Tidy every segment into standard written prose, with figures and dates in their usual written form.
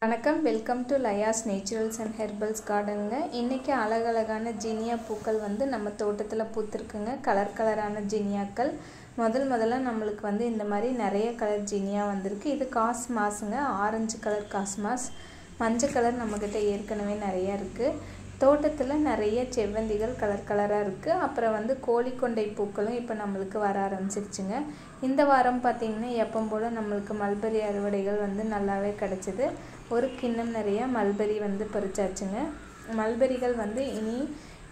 வணக்கம், welcome to Laya's naturals and herbals கார்டனுங்க. இன்றைக்கி அழகழகான ஜீனியா பூக்கள் வந்து நம்ம தோட்டத்தில் பூத்துருக்குங்க. கலர் கலரான ஜீனியாக்கள் முதல்ல நம்மளுக்கு வந்து இந்த மாதிரி நிறைய கலர் ஜீனியா வந்திருக்கு. இது காஸ்மாஸுங்க, ஆரஞ்சு கலர் காஸ்மாஸ். மஞ்சள் கலர் நம்மக்கிட்ட ஏற்கனவே நிறையா இருக்குது. தோட்டத்தில் நிறைய செவ்வந்திகள் கலர் கலராக இருக்குது. அப்புறம் வந்து கோழிக்கொண்டை பூக்களும் இப்போ நம்மளுக்கு வர ஆரம்பிச்சிருச்சுங்க. இந்த வாரம் பார்த்திங்கன்னா எப்போ போல் நம்மளுக்கு மல்பெரி அறுவடைகள் வந்து நல்லாவே கிடச்சிது. ஒரு கிண்ணம் நிறைய மல்பெரி வந்து பறிச்சாச்சுங்க. மல்பெரிகள் வந்து இனி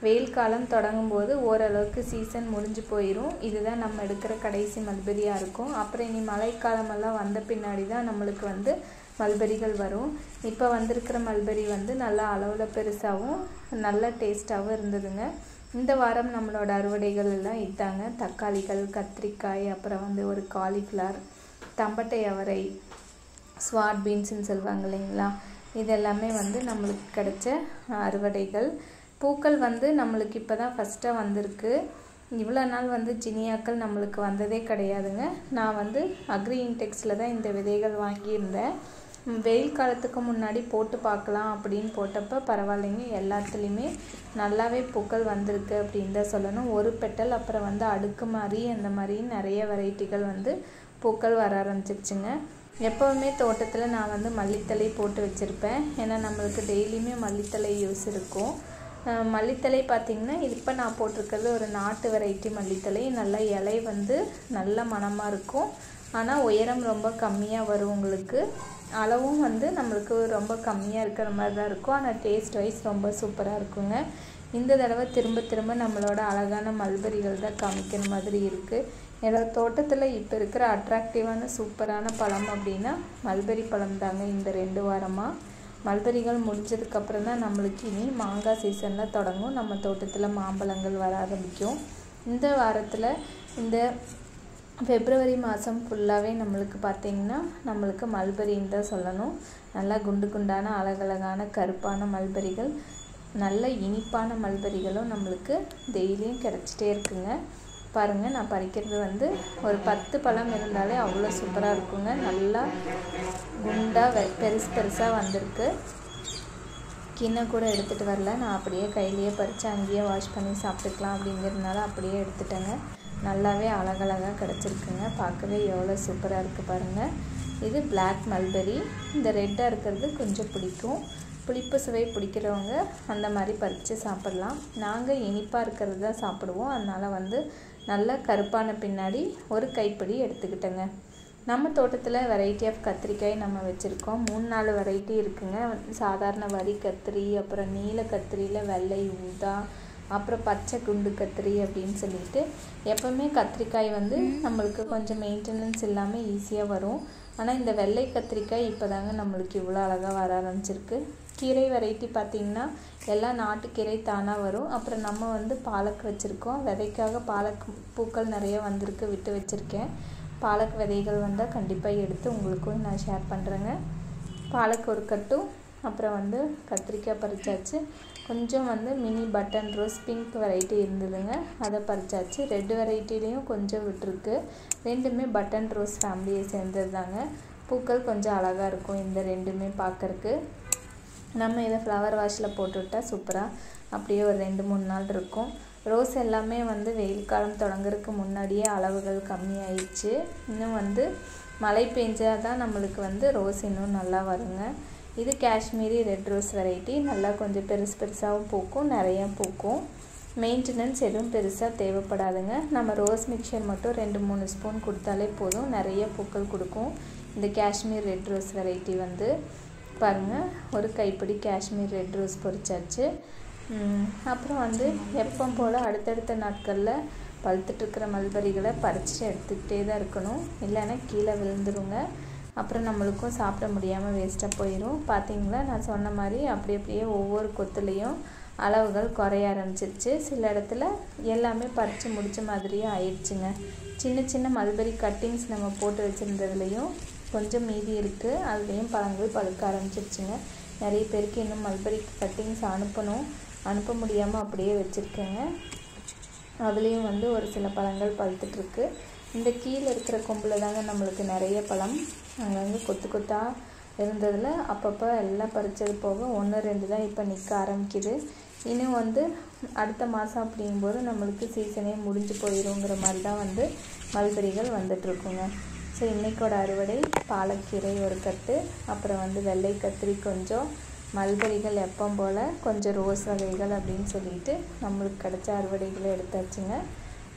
வெயில் காலம் தொடங்கும் போது ஓரளவுக்கு சீசன் முடிஞ்சு போயிடும். இதுதான் நம்ம எடுக்கிற கடைசி மல்பெரியாக இருக்கும். அப்புறம் இனி மழைக்காலமெல்லாம் வந்த பின்னாடி தான் நம்மளுக்கு வந்து மல்பெரிகள் வரும். இப்போ வந்திருக்கிற மல்பெரி வந்து நல்லா அளவில் பெருசாகவும் நல்ல டேஸ்ட்டாகவும் இருந்ததுங்க. இந்த வாரம் நம்மளோட அறுவடைகள் எல்லாம் இதாங்க. தக்காளிகள், கத்திரிக்காய், அப்புறம் வந்து ஒரு காலிஃப்ளவர், தம்பட்டை அவரை, ஸ்வாட் பீன்ஸுன்னு சொல்லுவாங்க இல்லைங்களா, இதெல்லாமே வந்து நம்மளுக்கு கிடைச்ச அறுவடைகள். பூக்கள் வந்து நம்மளுக்கு இப்போ தான் ஃபஸ்ட்டாக வந்திருக்கு. இவ்வளோ நாள் வந்து ஜீனியாக்கள் நம்மளுக்கு வந்ததே கிடையாதுங்க. நான் வந்து அக்ரி இன்டெக்ஸில் தான் இந்த விதைகள் வாங்கியிருந்தேன். வெயில் காலத்துக்கு முன்னாடி போட்டு பார்க்கலாம் அப்படின்னு போட்டப்போ பரவாயில்லைங்க, எல்லாத்துலேயுமே நல்லாவே பூக்கள் வந்திருக்கு அப்படின்னு தான் சொல்லணும். ஒரு பெட்டல், அப்புறம் வந்து அடுக்கு மாதிரி அந்த மாதிரி நிறைய வெரைட்டிகள் வந்து பூக்கள் வர ஆரம்பிச்சிருச்சுங்க. எப்போவுமே தோட்டத்தில் நான் வந்து மல்லித்தலை போட்டு வச்சுருப்பேன். ஏன்னா நம்மளுக்கு டெய்லியுமே மல்லித்தலை யூஸ் இருக்கும். மல்லித்தலை பார்த்திங்கன்னா இப்போ நான் போட்டிருக்கிறது ஒரு நாட்டு வெரைட்டி மல்லித்தலை. நல்ல இலை வந்து நல்ல மணமாக இருக்கும். ஆனால் உயரம் ரொம்ப கம்மியாக வரும். உங்களுக்கு அளவும் வந்து நம்மளுக்கு ரொம்ப கம்மியாக இருக்கிற மாதிரி தான் இருக்கும். ஆனால் டேஸ்ட் வைஸ் ரொம்ப சூப்பராக இருக்குங்க. இந்த தடவை திரும்ப நம்மளோட அழகான மல்பெரிகள் தான் காமிக்கிற மாதிரி இருக்குது. என்னோட தோட்டத்தில் இப்போ இருக்கிற அட்ராக்டிவான சூப்பரான பழம் அப்படின்னா மல்பெரி பழம் தாங்க. இந்த 2 வாரமாக மல்பெரிகள் முடிஞ்சதுக்கப்புறம் தான் நம்மளுக்கு இனி மாங்காய் சீசனில் தொடங்கும். நம்ம தோட்டத்தில் மாம்பழங்கள் வர ஆரம்பிக்கும். இந்த வாரத்தில் இந்த பிப்ரவரி மாதம் ஃபுல்லாகவே நம்மளுக்கு பார்த்திங்கன்னா நம்மளுக்கு மல்பெரின்னு தான் சொல்லணும். நல்லா குண்டு குண்டான அழகழகான கருப்பான மல்பெரிகள், நல்ல இனிப்பான மல்பெரிகளும் நம்மளுக்கு டெய்லியும் கிடச்சிட்டே இருக்குங்க. பாருங்கள், நான் பறிக்கிறது வந்து ஒரு 10 பழம் இருந்தாலே அவ்வளோ சூப்பராக இருக்குங்க. நல்லா குண்டாக பெருசாக வந்திருக்கு. கிண்ணம் கூட எடுத்துகிட்டு வரல, நான் அப்படியே கையிலேயே பறித்து அங்கேயே வாஷ் பண்ணி சாப்பிட்டுக்கலாம் அப்படிங்கிறதுனால அப்படியே எடுத்துட்டேங்க. நல்லாவே அழகழகாக கிடச்சிருக்குங்க. பார்க்கவே எவ்வளோ சூப்பராக இருக்குது பாருங்கள். இது பிளாக் மல்பெரி. இந்த ரெட்டாக இருக்கிறது கொஞ்சம் பிடிக்கும். புளிப்பு சுவை பிடிக்கிறவங்க அந்த மாதிரி பறித்து சாப்பிட்லாம். நாங்கள் இனிப்பாக இருக்கிறது தான் சாப்பிடுவோம். அதனால் வந்து நல்லா கருப்பான பின்னாடி ஒரு கைப்பிடி எடுத்துக்கிட்டேங்க. நம்ம தோட்டத்தில் வெரைட்டி ஆஃப் கத்திரிக்காய் நம்ம வச்சுருக்கோம். 3-4 வெரைட்டி இருக்குங்க. சாதாரண வரி கத்திரி, அப்புறம் நீல கத்திரியில் வெள்ளை ஊதா, அப்புறம் பச்சை குண்டு கத்திரி அப்படின்னு சொல்லிட்டு எப்போவுமே கத்திரிக்காய் வந்து நம்மளுக்கு கொஞ்சம் மெயின்டெனன்ஸ் இல்லாமல் ஈஸியாக வரும். ஆனால் இந்த வெள்ளை கத்திரிக்காய் இப்போ தாங்க நம்மளுக்கு இவ்வளோ அழகாக வர ஆரம்பிச்சிருக்கு. கீரை வெரைட்டி பார்த்திங்கன்னா எல்லாம் நாட்டுக்கீரை தானாக வரும். அப்புறம் நம்ம வந்து பாலக் வச்சுருக்கோம். விதைக்காக பாலக் பூக்கள் நிறைய வந்திருக்கு, விட்டு வச்சுருக்கேன். பாலக் விதைகள் வந்தால் கண்டிப்பாக எடுத்து உங்களுக்கும் நான் ஷேர் பண்ணுறேங்க. பாலக் ஒரு கட்டும், அப்புறம் வந்து கத்திரிக்காய் பறிச்சாச்சு. கொஞ்சம் வந்து mini button rose pink variety இருந்ததுங்க, அதை பறிச்சாச்சு. ரெட் வெரைட்டிலையும் கொஞ்சம் விட்டுருக்கு. ரெண்டுமே பட்டன் ரோஸ் ஃபேமிலியை சேர்ந்தது தாங்க. பூக்கள் கொஞ்சம் அழகாக இருக்கும் இந்த ரெண்டுமே பார்க்குறக்கு. நம்ம இதை ஃப்ளவர் வாஷில் போட்டுவிட்டால் சூப்பராக அப்படியே ஒரு 2-3 நாள் இருக்கும். ரோஸ் எல்லாமே வந்து வெயில் காலம் தொடங்குறதுக்கு முன்னாடியே அளவுகள் கம்மியாயிடுச்சு. இன்னும் வந்து மழை பெஞ்சால் தான் நம்மளுக்கு வந்து ரோஸ் இன்னும் நல்லா வருங்க. இது காஷ்மீரி ரெட் ரோஸ் வெரைட்டி. நல்லா கொஞ்சம் பெருசாகவும் பூக்கும், நிறையா பூக்கும். மெயின்டெனன்ஸ் எதுவும் பெருசாக தேவைப்படாதுங்க. நம்ம ரோஸ் மிக்சர் மட்டும் 2-3 ஸ்பூன் கொடுத்தாலே போதும், நிறைய பூக்கள் கொடுக்கும். இந்த காஷ்மீர் ரெட் ரோஸ் வெரைட்டி வந்து பாருங்கள், ஒரு கைப்பிடி காஷ்மீர் ரெட் ரோஸ் பொரிச்சாச்சு. அப்புறம் வந்து எப்போ போல் அடுத்தடுத்த நாட்களில் பழுத்துட்ருக்கிற மல்பெரிகளை பறிச்சுட்டு எடுத்துக்கிட்டே தான் இருக்கணும், இல்லைன்னா கீழே விழுந்துருங்க. அப்புறம் நம்மளுக்கும் சாப்பிட முடியாமல் வேஸ்ட்டாக போயிடும். பார்த்திங்களா, நான் சொன்ன மாதிரி அப்படியே ஒவ்வொரு கொத்துலேயும் அளவுகள் குறைய ஆரம்பிச்சிருச்சு. சில இடத்துல எல்லாமே பறித்து முடித்த மாதிரியே ஆயிடுச்சுங்க. சின்ன மல்பெரி கட்டிங்ஸ் நம்ம போட்டு வச்சுருந்ததுலேயும் கொஞ்சம் மீதி இருக்குது. அதுலேயும் பழங்கள் பழுக்க ஆரம்பிச்சிருச்சுங்க. நிறைய பேருக்கு இன்னும் மல்பெரி கட்டிங்ஸ் அனுப்ப முடியாமல் அப்படியே வச்சுருக்கேங்க. அதுலேயும் வந்து ஒரு சில பழங்கள் பழுத்துட்ருக்கு. இந்த கீழே இருக்கிற கொம்பில் தாங்க நம்மளுக்கு நிறைய பழம் அங்கங்கே கொத்தாக இருந்ததில் அப்பப்போ எல்லாம் பறிச்சது போக 1-2 தான் இப்போ நிற்க ஆரம்பிக்குது. இன்னும் வந்து அடுத்த மாதம் அப்படிங்கும்போது நம்மளுக்கு சீசனே முடிஞ்சு போயிடுங்கிற மாதிரி தான் வந்து மல்பெரிகள் வந்துட்டுருக்குங்க. ஸோ இன்றைக்கோட அறுவடை பாலக்கீரை ஒரு கட்டு, அப்புறம் வந்து வெள்ளை கத்திரி கொஞ்சம், மல்பெரிகள் எப்பவும் போல் கொஞ்சம் ரோஸ் வகைகள் அப்படின்னு சொல்லிட்டு நம்மளுக்கு கிடைச்ச அறுவடைகளை எடுத்தாச்சுங்க.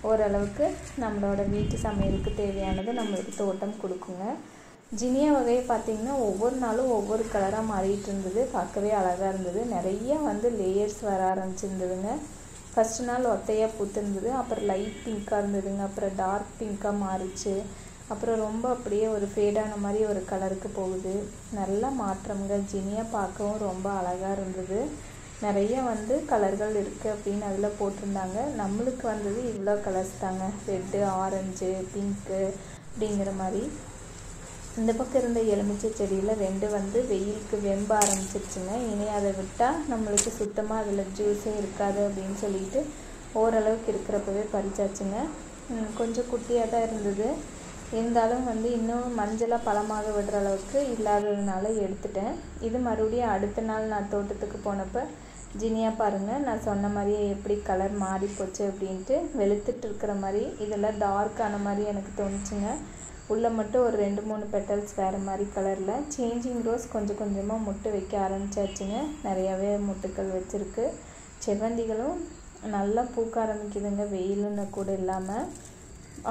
ஓரளவுக்கு நம்மளோட வீட்டு சமையலுக்கு தேவையானது நம்மளுக்கு தோட்டம் கொடுக்குங்க. ஜினியா வகையை பார்த்திங்கன்னா ஒவ்வொரு நாளும் ஒவ்வொரு கலராக மாறிட்டு இருந்தது. பார்க்கவே அழகாக இருந்தது. நிறைய வந்து லேயர்ஸ் வர ஆரம்பிச்சிருந்ததுங்க. ஃபஸ்ட்டு நாள் ஒத்தையாக பூத்துருந்தது, அப்புறம் லைட் பிங்க்காக இருந்ததுங்க, அப்புறம் டார்க் பிங்க்காக மாறிச்சு, அப்புறம் ரொம்ப அப்படியே ஒரு ஃபேடான மாதிரி ஒரு கலருக்கு போகுது. நல்ல மாற்றம்ங்க. ஜினியா பார்க்கவும் ரொம்ப அழகாக இருந்தது. நிறைய வந்து கலர்கள் இருக்குது அப்படின்னு அதில் போட்டிருந்தாங்க. நம்மளுக்கு வந்தது இவ்வளோ கலர்ஸ் தாங்க, ரெட்டு, ஆரஞ்சு, பிங்க்கு அப்படிங்கிற மாதிரி. இந்த பக்கம் இருந்த எலுமிச்சை செடியில் 2 வந்து வெயிலுக்கு வெம்ப ஆரம்பிச்சிருச்சுங்க. இனி அதை விட்டால் நம்மளுக்கு சுத்தமாக அதில் ஜூஸே இருக்காது அப்படின்னு சொல்லிட்டு ஓரளவுக்கு இருக்கிறப்பவே பறிச்சாச்சுங்க. கொஞ்சம் குட்டியாக தான் இருந்தது, இருந்தாலும் வந்து இன்னும் மஞ்சளாக பழமாக விடுற அளவுக்கு இல்லாததுனால எடுத்துட்டேன். இது மறுபடியும் அடுத்த நாள் நான் தோட்டத்துக்கு போனப்போ ஜினியா பாருங்கள், நான் சொன்ன மாதிரியே எப்படி கலர் மாறி போச்சு அப்படின்ட்டு. வெளுத்துட்டு இருக்கிற மாதிரி இதெல்லாம் டார்க்கான மாதிரி எனக்கு தோணுச்சுங்க. உள்ளே மட்டும் ஒரு 2-3 பெட்டல்ஸ் வேறு மாதிரி கலரில். சேஞ்சிங் ரோஸ் கொஞ்சம் கொஞ்சமாக முட்டு வைக்க ஆரம்பிச்சாச்சுங்க. நிறையாவே முட்டுக்கள் வச்சுருக்கு. செவ்வந்திகளும் நல்லா பூக்க ஆரம்பிக்குதுங்க, வெயிலுன்னு கூட இல்லாமல்.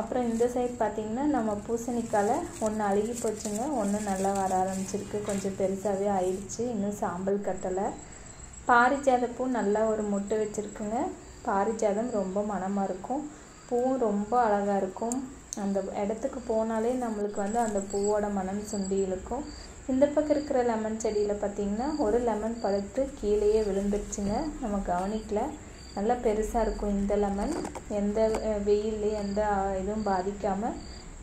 அப்புறம் இந்த சைட் பார்த்திங்கன்னா நம்ம பூசணிக்காயில் ஒன்று அழுகி போச்சுங்க, ஒன்று நல்லா வர ஆரம்பிச்சிருக்கு, கொஞ்சம் பெருசாகவே ஆயிடுச்சு, இன்னும் சாம்பல் கட்டலை. பாரிஜாத பூ நல்லா ஒரு முட்டை வச்சுருக்குங்க. பாரிஜாதம் ரொம்ப மணமாக இருக்கும், பூவும் ரொம்ப அழகாக இருக்கும். அந்த இடத்துக்கு போனாலே நம்மளுக்கு வந்து அந்த பூவோட மனம் சுண்டி இழுக்கும். இந்த பக்கம் இருக்கிற லெமன் செடியில் பார்த்திங்கன்னா ஒரு லெமன் பழுத்து கீழேயே விழுந்துருச்சுங்க, நம்ம கவனிக்கல. நல்லா பெருசாக இருக்கும் இந்த லெமன். எந்த வெயில்லையும் எந்த இதுவும் பாதிக்காமல்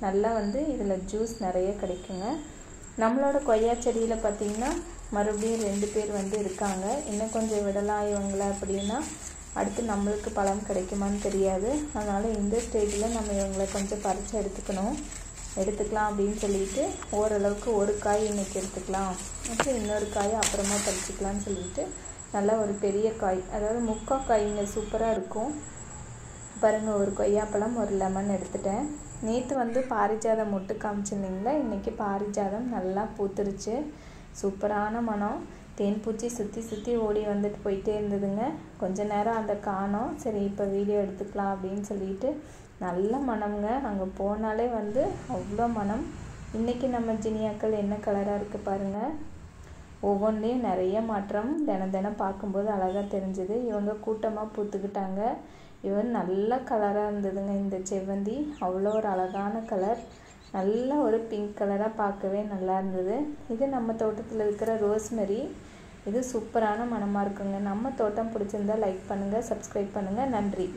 நல்லா வந்து இதில் ஜூஸ் நிறைய கிடைக்குங்க. நம்மளோட கொய்யா செடியில் பார்த்திங்கன்னா மறுபடியும் 2 பேர் வந்து இருக்காங்க. இன்னும் கொஞ்சம் விடலாம் இவங்கள அப்படின்னா அடுத்து நம்மளுக்கு பழம் கிடைக்குமான்னு தெரியாது. அதனால் இந்த ஸ்டேஜில் நம்ம இவங்களை கொஞ்சம் பறித்து எடுத்துக்கலாம் அப்படின்னு சொல்லிட்டு ஓரளவுக்கு ஒரு காய் இன்றைக்கி எடுத்துக்கலாம், அப்புறம் இன்னொரு காய் அப்புறமா பறிச்சிக்கலான்னு சொல்லிட்டு நல்லா ஒரு பெரிய காய், அதாவது 3/4 காய்ங்க, சூப்பராக இருக்கும் பாருங்கள். ஒரு கொய்யாப்பழம், ஒரு லெமன் எடுத்துட்டேன். நேற்று வந்து பாரிஜாதம் மொட்டு காமிச்சிருந்தீங்களா, இன்றைக்கி பாரிஜாதம் நல்லா பூத்துருச்சு. சூப்பரான மனம். தேன்பூச்சி சுற்றி ஓடி வந்துட்டு போயிட்டே இருந்ததுங்க. கொஞ்ச நேரம் அந்த காணோம், சரி இப்போ வீடியோ எடுத்துக்கலாம் அப்படின்னு சொல்லிட்டு நல்ல மனம்ங்க. அங்கே போனாலே வந்து அவ்வளோ மனம். இன்றைக்கி நம்ம ஜினியாக்கள் என்ன கலராக இருக்குது பாருங்கள். ஒவ்வொன்றையும் நிறைய மாற்றம் தினம் பார்க்கும்போது அழகாக தெரிஞ்சுது. இவங்க கூட்டமாக பூத்துக்கிட்டாங்க. இவன் நல்ல கலராக இருந்ததுங்க. இந்த செவ்வந்தி அவ்வளோ ஒரு அழகான கலர், நல்ல ஒரு பிங்க் கலராக பார்க்கவே நல்லா இருந்தது. இது நம்ம தோட்டத்தில் இருக்கிற ரோஸ்மெரி. இது சூப்பரான மணமாக இருக்குங்க. நம்ம தோட்டம் பிடிச்சிருந்தா லைக் பண்ணுங்கள், சப்ஸ்கிரைப் பண்ணுங்கள். நன்றி.